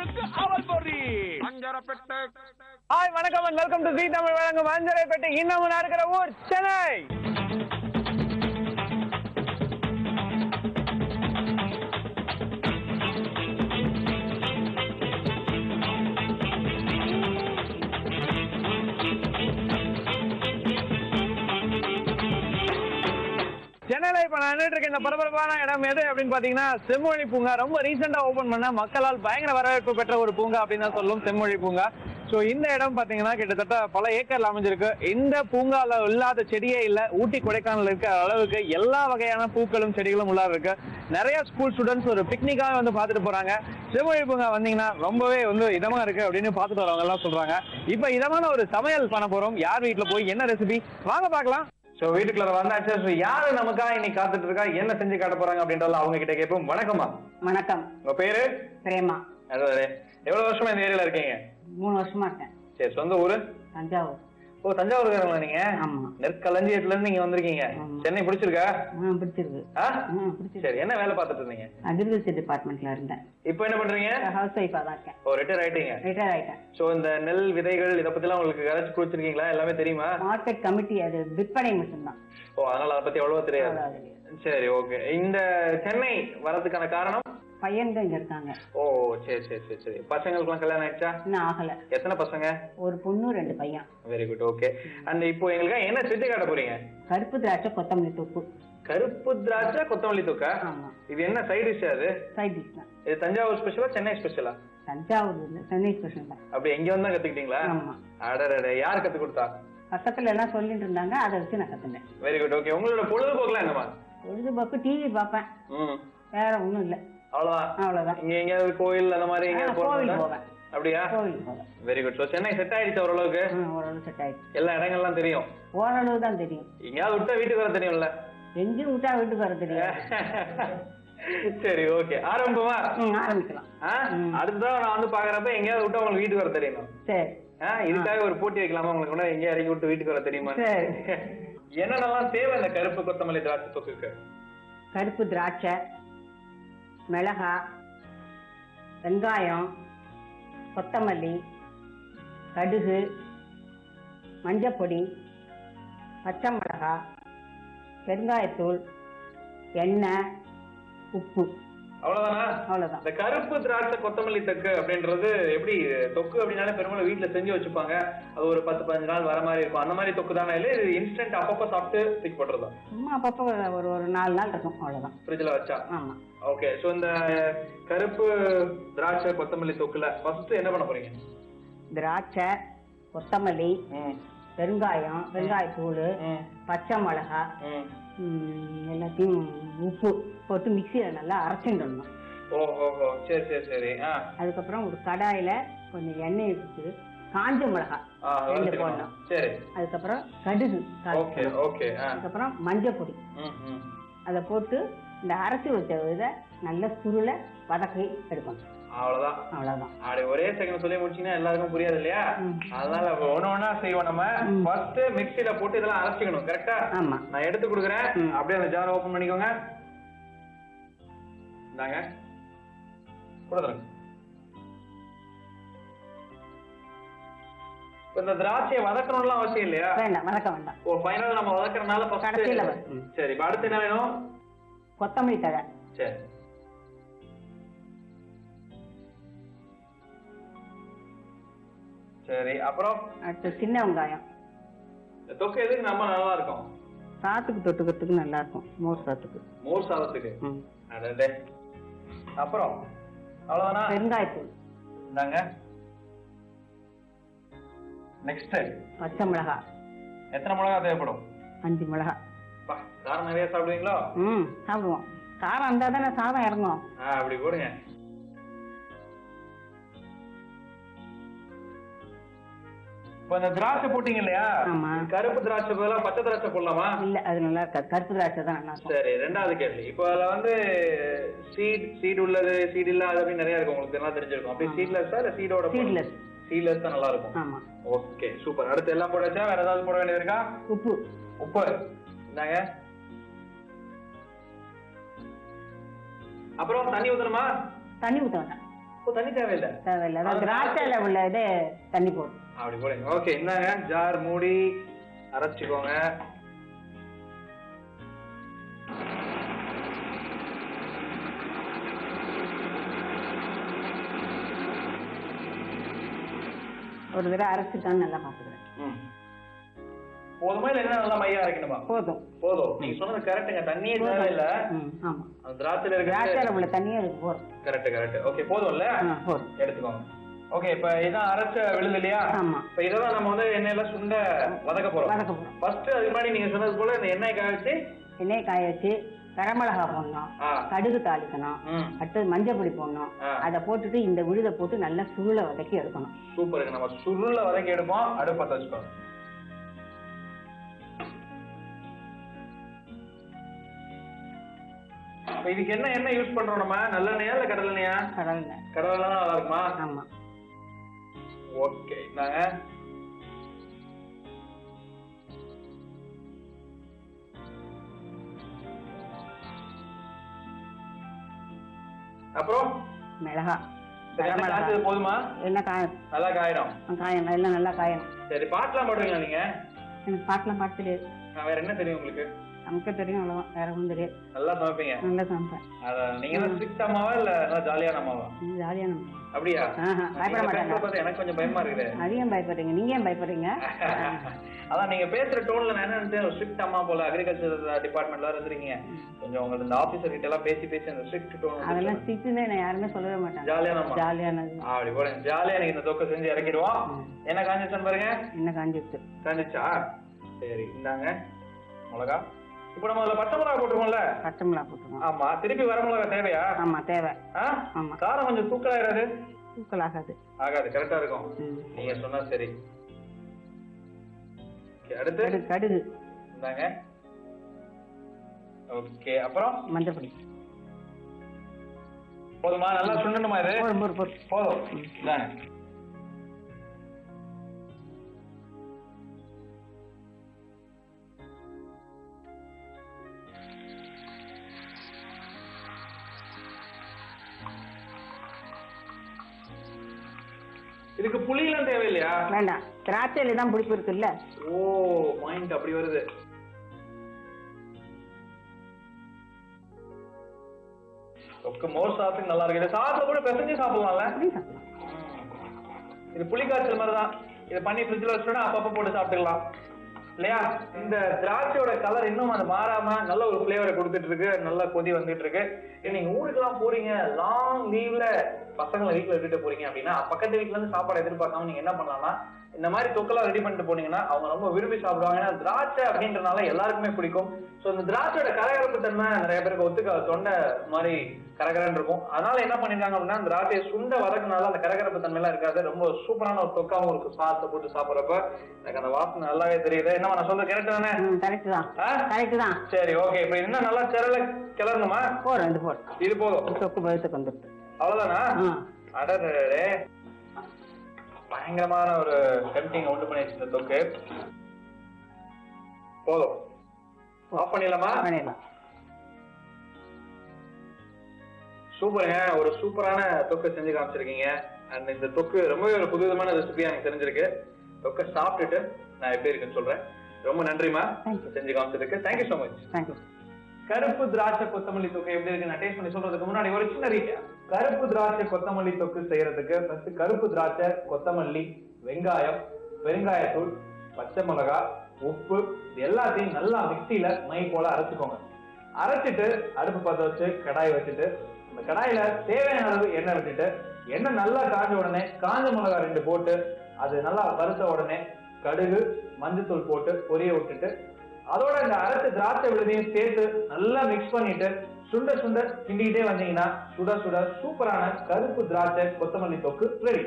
உங்களுக்கு அவல் பொரி அஞ்சரப்பேட்டை. ஹாய் வணக்கம் அண்ட் வெல்கம் டு ஜீ தமிழ் வழங்கும் அஞ்சரைப்பேட்டை. இன்னமும் நடக்கிற ஊர் சென்னை. சென்னையில இப்ப நான் நின்றுட்டு இந்த பரபரப்பான இடம் எது அப்படின்னு பாத்தீங்கன்னா செம்மொழி பூங்கா. ரொம்ப ரீசெண்டா ஓபன் பண்ண மக்களால் பயங்கர வரவேற்பு பெற்ற ஒரு பூங்கா அப்படின்னு தான் சொல்லும் செம்மொழி பூங்கா. ஸோ இந்த இடம் பாத்தீங்கன்னா கிட்டத்தட்ட பல ஏக்கர்ல அமைஞ்சிருக்கு. இந்த பூங்கால இல்லாத செடியே இல்ல. ஊட்டி கொடைக்கானல் இருக்க அளவுக்கு எல்லா வகையான பூக்களும் செடிகளும் உள்ள இருக்கு. நிறைய ஸ்கூல் ஸ்டூடெண்ட்ஸ் ஒரு பிக்னிக்காக வந்து பாத்துட்டு போறாங்க. செம்மொழி பூங்கா வந்தீங்கன்னா ரொம்பவே வந்து இதமா இருக்கு அப்படின்னு பாத்துட்டு வரவங்க எல்லாம் சொல்றாங்க. இப்ப இதமான ஒரு சமையல் பண்ண போறோம். யார் வீட்டுல போய் என்ன ரெசிபி வாங்க பாக்கலாம். ஸோ வீட்டுக்குள்ள வந்தாச்சு. ஸோ யாரு நமக்காக இன்னைக்கு காத்துட்டு இருக்கா, என்ன செஞ்சு காட்ட போறாங்க அப்படின்றத அவங்க கிட்ட கேட்போம். வணக்கம்மா. வணக்கம். உங்க பேரு? பிரேமா. எவ்வளவு வருஷமா இந்த ஏரியால இருக்கீங்க? 3 வருஷமா இருக்கேன். சரி, சொந்த ஊரு? தஞ்சாவூர். ஓ, தஞ்சாவூர்காரங்களா நீங்க? ஆமா. நெற்களஞ்சியத்துல இருந்து நீங்க வந்திருக்கீங்க. சென்னை பிடிச்சிருக்கா? பிடிச்சிருக்கு. சரி, என்ன வேலை பார்த்துட்டு இருந்தீங்க? அக்ரிகல்ச்சர் டிபார்ட்மெண்ட்ல இருந்தேன். இப்போ என்ன பண்றீங்க? ஹவுஸ் ஒய்ஃபா தான் இருக்கேன். ஓ, ரிட்டையர் ஆயிட்டீங்க? ரிட்டையர் ஆயிட்டேன். சோ இந்த நெல் விதைகள் இத பத்தி எல்லாம் உங்களுக்கு கரைச்சு குடிச்சிருக்கீங்களா? எல்லாமே தெரியுமா? மார்க்கெட் கமிட்டி, அது விற்பனை மட்டும்தான். ஓ, அதனால அதை பத்தி எவ்வளவு தெரியாது. சரி, ஓகே. இந்த சென்னை வரதுக்கான காரணம்? பையன்கள் இங்க இருக்காங்க. ஓ, சரி சரி சரி சரி. பசங்களுக்கு எல்லாம் கல்யாணம் ஆயிடுச்சா? இன்னும் ஆகல. எத்தனை பசங்க? ஒரு பொண்ணு 2 பையன். Very good, okay. அண்ட் இப்போ எங்களுக்கு என்ன செஞ்சு காட்ட போறீங்க? கருப்பு திராட்சை கொத்தமல்லி தொக்கு. கருப்பு திராட்சை கொத்தமல்லி தொக்கா? ஆமா. இது என்ன சைட் டிஷ்? அது சைட் டிஷ் தான். இது தஞ்சாவூர் ஸ்பெஷலா சென்னை ஸ்பெஷலா? தஞ்சாவூர் இல்ல, சென்னை ஸ்பெஷல் தான். அப்படி எங்க வந்தா கத்துக்கிட்டீங்களா? ஆமா. அடடட, யார் கத்து கொடுத்தா? பக்கத்துல எல்லாம் சொல்லிட்டு இருந்தாங்க, அதை வச்சு நான் கத்துனேன். Very good, okay. உங்களோட பொழுதுபோக்குலாம் என்னமா? பொழுதுபோக்கு டிவி பாப்பேன். வேற ஒண்ணும் இல்ல. அவ்வளவுதான். இங்க எங்கயாவது கோயில் அந்த மாதிரி கோவில் போவேன். அப்படியா? கோவில் போவேன். Very good. So Chennai set ஆயிடுச்சு ஓரளவுக்கு? ஓரளவு செட் ஆயிடுச்சு. எல்லா இடங்கள்லாம் தெரியும்? ஓரளவு தான் தெரியும். எங்கயாவது விட்டா வீட்டுக்கு வர தெரியும்ல? எங்கேயும் விட்டா வீட்டுக்கு வர தெரியும். சரி, ஓகே. ஆரம்பமா? ஆரம்பிக்கலாம். அடுத்ததான் நான் வந்து பாக்குறப்ப எங்கயாவது விட்டா உங்களுக்கு வீட்டுக்கு வர தெரியணும். சரி. இதுக்காக ஒரு போட்டி வைக்கலாமா உங்களுக்கு? எங்கேயா இறக்கி விட்டு வீட்டுக்கு வர தெரியுமா? என்னென்னலாம் தேவை இந்த கருப்பு கொத்தமல்லி திராட்சை தொக்குக்கு? கருப்பு திராட்சை, மிளகா, வெங்காயம், கொத்தமல்லி, கடுகு, மஞ்சப்பொடி, பச்சை மிளகா, பெருங்காயத்தூள், எண்ணெய், உப்பு. அவ்வளவுதானா? அவ்வளவுதான். இந்த கருப்பு திராட்சை கொத்தமல்லி தொக்கு அப்படின்றது எப்படி? தொக்கு அப்படின்னாலே பெரும்பாலும் வீட்டுல செஞ்சு வச்சுப்பாங்க. அது ஒரு 10-15 நாள் வர மாதிரி இருக்கும். அந்த மாதிரி தொக்கு தானே? இல்ல இது இன்ஸ்டன்ட் அப்பப்ப சாப்பிட்டு தூக்கி போடுறதா? சும்மா அப்பப்போ ஒரு 4 நாள் இருக்கும், அவ்வளவுதான். ஃப்ரிட்ஜ்ல வச்சா? ஆமா. ஓகே. சோ இந்த கருப்பு திராட்சை கொத்தமல்லி தொக்குல ஃபர்ஸ்ட் என்ன பண்ண போறீங்க? திராட்சை, கொத்தமல்லி, பெருங்காயம், வெங்காயத்தூள், பச்சை மிளகா, எல்லாத்தையும் உப்பு போட்டு மிக்சியில நல்லா அரைச்சிடணும். ஓஹோ, சரி சரி சரி. அதுக்கப்புறம் ஒரு கடாயில கொஞ்சம் எண்ணெய் எடுத்து காஞ்ச மிளகா 2 போடணும். சரி. அதுக்கப்புறம் கடுகு, அதுக்கப்புறம் மஞ்சள் பொடி, அதை போட்டு இந்த அரைச்சி வச்ச இதை நல்ல சுருள வதக்கி எடுக்கணும். அவ்வளவுதான். அவ்வளவுதான். அப்படி ஒரே செகண்ட் சொல்லி முடிச்சீங்கன்னா எல்லாருக்கும் புரியாது இல்லையா? அதனால ஒண்ணு ஒண்ணா செய்வோம். நம்ம ஃபர்ஸ்ட் மிக்ஸில போட்டு இதெல்லாம் அரைச்சிக்கணும். கரெக்டா? ஆமா. நான் எடுத்து கொடுக்குறேன். அப்படியே அந்த ஜார் ஓபன் பண்ணிக்கோங்க. இந்தாங்க, கொடுத்துருங்க. இந்த திராட்சையை வதக்கணும்லாம் அவசியம் இல்லையா? வேண்டாம், வதக்க வேண்டாம். ஓ, ஃபைனலா நம்ம வதக்கறனால கடைசியில. சரி, இப்ப அடுத்து என்ன வேணும்? கொத்தமல்லி தழை. சரி. சரி, அப்புறம் அடுத்து சின்ன வெங்காயம். தொக்கு எதுக்கு நம்ம நல்லா இருக்கும்? சாத்துக்கு தொட்டுக்கிறதுக்கு நல்லா இருக்கும். மோர் சாத்துக்கு. மோர் சாதத்துக்கு? அடடே. அப்புறம் அவ்வளவுதானா? பெருங்காயத்தூள். இந்தாங்க. நெக்ஸ்ட் பச்சை மிளகா. எத்தனை மிளகா தேவைப்படும்? 5 மிளகா. காரம் நிறைய சாப்பிடுவீங்களா? சாப்பிடுவோம். காரம் இருந்தா தானே சாதம் இறங்கும். அப்படி போடுங்க. இப்ப இந்த திராட்சை போட்டீங்க இல்லையா? கருப்பு திராட்சை பதிலா பச்சை திராட்சை போடலாமா? இல்ல, அது நல்லா இருக்காது. கருப்பு திராட்சை தான் நல்லா இருக்கும். சரி, 2வது கேள்வி. இப்போ அதுல வந்து சீட் உள்ளது, சீட் இல்லாத அப்படி நிறைய இருக்கும். உங்களுக்கு எல்லாம் தெரிஞ்சிருக்கும். அப்படி சீட்லெஸ்ஸா இல்ல சீடோட? சீட்லெஸ் தான் நல்லா இருக்கும். ஆமா. Okay, super. அடுத்து எல்லாம் போடாச்சா? வேற ஏதாவது போட வேண்டியது இருக்கா? உப்பு. உப்பு இந்தாங்க. அப்புறம் தண்ணி ஊத்தணுமா? தண்ணி ஊத்த வேண்டாம். தண்ணி தேவையில்லை. தேவையில்லை, திராட்சையில உள்ள இது தண்ணி போடும். அப்படி போடுங்க. ஓகே, இந்தாங்க ஜார் மூடி அரைச்சிக்கோங்க. ஒரு தடவை அரைச்சிட்டான்னு நல்லா பாத்துக்கிறேன். போதுமா இல்ல என்ன நல்லா மையா அரைக்கணுமா? போதும் போதும். நீங்க சொன்னது கரெக்ட்டுங்க, தண்ணியே தேவையில்ல. ஆமா, அந்த திராட்சையில உள்ள தண்ணியே இருக்கு போதும். Correct correct. ஓகே போதும்ல? போதும், எடுத்துக்கோங்க. ஓகே, இப்ப இதான் அரைச்ச விழுது இல்லையா? ஆமா. இப்ப இதெல்லாம் நம்ம வந்து எண்ணெயில சுண்ட வதக்க போறோம். ஃபர்ஸ்ட் அதுக்கு முன்னாடி நீங்க சொன்னது போல இந்த எண்ணெய் காய வச்சு வரமிளகா போடணும், கடுகு தாளிக்கணும், அடுத்தது மஞ்சள் பொடி போடணும். அதை போட்டுட்டு இந்த விழுதை போட்டு நல்லா சுருளை வதக்கி எடுக்கணும். சூப்பருக்கு, நம்ம சுருளை வதக்கி எடுப்போம். அடுப்பு பத்த வச்சுக்கோங்க. இதுக்கு என்ன எண்ணெய் யூஸ் பண்றோம் நம்ம? நல்லெண்ணெயா இல்ல கடலெண்ணெயா? கடலெண்ணெய். கடலெண்ணெய் தான் நல்லா இருக்குமா? ஆமா. ஓகே, இந்தாங்க. அப்புறம் மிளகா. போதுமா? என்ன காயும்? நல்லா காயணும். காயணும், எல்லாம் நல்லா காயணும். சரி, பாட்டுலாம் பாடுவீங்களா நீங்க? எனக்கு பாட்டுலாம் பாட்டு தெரியாது. வேற என்ன தெரியும் உங்களுக்கு? நமக்கு தெரியும், அவ்வளவுதான், வேற ஒன்றும் தெரியாது. நல்லா சமைப்பீங்க? நல்லா சமைப்பேன். நீங்க ஸ்ட்ரிக்ட் அம்மாவா இல்ல ஜாலியான அம்மாவா? ஜாலியான அம்மா. அப்படியா? பயப்பட மாட்டாங்க. எனக்கு கொஞ்சம் பயமா இருக்குது. அதிகம் பயப்படுறீங்க. நீங்க ஏன் பயப்படுறீங்க? அதான் நீங்க பேசுற டோன்ல நான் என்ன நினைச்சேன், ஸ்ட்ரிக்ட் அம்மா போல அக்ரிகல்ச்சர் டிபார்ட்மெண்ட்ல இருந்திருக்கீங்க. கொஞ்சம் உங்களுக்கு இந்த ஆபீசர் கிட்ட எல்லாம் பேசி அந்த ஸ்ட்ரிக்ட் டோன். அதெல்லாம் ஸ்ட்ரிக்ட்னு நான் யாருமே சொல்லவே மாட்டேன். ஜாலியான அம்மா. ஜாலியானது. அப்படி போடுங்க. ஜாலியா நீங்க இந்த தொக்கை செஞ்சு இறக்கிடுவோம். என்ன காஞ்சிச்சு பாருங்க. என்ன காஞ்சிச்சு? காஞ்சிச்சா? சரி, இந்தாங்க மிளகா. இப்ப நம்ம அதுல பச்சை மிளகா போட்டுருவோம்ல? பச்சை மிளகா போட்டுருவோம். ஆமா. திருப்பி வர மிளகா தேவையா? ஆமா, தேவை. ஆமா. காரம் கொஞ்சம் தூக்கலாயிராது? தூக்கலாகாது. ஆகாது, கரெக்டா இருக்கும். நீங்க சொன்னா சரி. அடுத்து கடுகு. இந்தாங்க. ஓகே, அப்புறம் மஞ்சள் பொடி. போதுமா? நல்லா சுண்டணுமா இது? போதும். இந்தாங்க. இதுக்கு புளி எல்லாம் தேவையில்லையா? வேண்டாம், திராட்சையில தான் புளிப்பு இருக்குல்ல. ஓ, பாயிண்ட் அப்படி வருது. மோர் சாப்பிட்டு நல்லா இருக்கு. சாப்பிட கூட பிசைஞ்சு சாப்பிடலாம்ல? இது புளி காய்ச்சல் மாதிரிதான். இதை பண்ணி ஃப்ரிட்ஜ்ல வச்சுட்டா அப்பப்ப போட்டு சாப்பிட்டுக்கலாம் இல்லையா? இந்த திராட்சையோட கலர் இன்னும் அது மாறாம நல்ல ஒரு பிளேவரை கொடுத்துட்டு இருக்கு. நல்ல கொதி வந்துட்டு இருக்கு. நீங்க ஊருக்கு எல்லாம் போறீங்க, லாங் லீவ்ல பசங்களை வீட்டுல விட்டுட்டு போறீங்க அப்படின்னா, பக்கத்து வீட்டுல இருந்து சாப்பாடு எதிர்பார்க்காம நீங்க என்ன பண்ணலாம்னா, இந்த மாதிரி தொக்கெல்லாம் ரெடி பண்ணிட்டு போனீங்கன்னா அவங்க ரொம்ப விரும்பி சாப்பிடுவாங்க. ஏன்னா திராட்சை அப்படின்றனால எல்லாருக்குமே பிடிக்கும். ஸோ இந்த திராட்சையோட கரகரப்பு தன்மை நிறைய பேருக்கு ஒத்துக்க தொண்டை மாதிரி கரகரன்னு இருக்கும். அதனால என்ன பண்ணிருக்காங்க அப்படின்னா, திராட்சையை சுண்ட வதக்குனால அந்த கரகரப்பு தன்மையெல்லாம் இருக்காது. ரொம்ப சூப்பரான ஒரு தொக்காவும் இருக்கு. சாதத்தை போட்டு சாப்பிட்றப்ப எனக்கு அந்த வாசனை நல்லாவே தெரியுது. என்ன நான் சொல்றது கரெக்ட் தானே? கரெக்ட் தான், கரெக்ட் தான். சரி, ஓகே. இப்ப இன்னும் நல்லா சிரல கிளறணுமா? போறேன், இது போதும். தொக்கு பழுத்துக்கு வந்துட்டு அவ்வளவுதானா? அடரே, பயங்கரமான ஒரு டெம்ப்டிங் உண்டு பண்ணி வச்சிருந்த தொக்கு. போதும், ஆஃப் பண்ணிடலாமா? பண்ணிடலாம். சூப்பருங்க, ஒரு சூப்பரான தொக்கு செஞ்சு காமிச்சிருக்கீங்க. அண்ட் இந்த தொக்கு ரொம்பவே ஒரு புதுவிதமான ரெசிபியா எனக்கு தெரிஞ்சிருக்கு. தொக்கை சாப்பிட்டுட்டு நான் எப்படி இருக்குன்னு சொல்றேன். ரொம்ப நன்றிமா செஞ்சு காமிச்சதுக்கு. Thank you so much. தேங்க்யூ. கருப்பு திராட்சை கொத்தமல்லி தொக்கு எப்படி இருக்கு நான் டேஸ்ட் பண்ணி சொல்றதுக்கு முன்னாடி ஒரு சின்ன ரீகேப். கருப்பு திராட்சை கொத்தமல்லி தொக்கு செய்யறதுக்கு ஃபர்ஸ்ட் கருப்பு திராட்சை, கொத்தமல்லி, வெங்காயம், பெருங்காயத்தூள், பச்சை மிளகா, உப்பு எல்லாத்தையும் நல்லா மிக்சியில மை போல அரைச்சுக்கோங்க. அரைச்சிட்டு அடுப்பு பற்ற வச்சு கடாய் வச்சுட்டு அந்த கடாயில தேவையான அளவு எண்ணெய் விட்டுட்டு, எண்ணெய் நல்லா காஞ்ச உடனே காஞ்ச மிளகா 2 போட்டு அது நல்லா வறுத்த உடனே கடுகு, மஞ்சத்தூள் போட்டு பொரிய விட்டுட்டு அதோட இந்த அரைச்ச திராட்சை விழுதையும் சேர்த்து நல்லா மிக்ஸ் பண்ணிட்டு சுண்ட சுண்ட கிண்டிக்கிட்டே வந்தீங்கன்னா சுட சுட சூப்பரான கருப்பு திராட்சை கொத்தமல்லி தொக்கு ரெடி.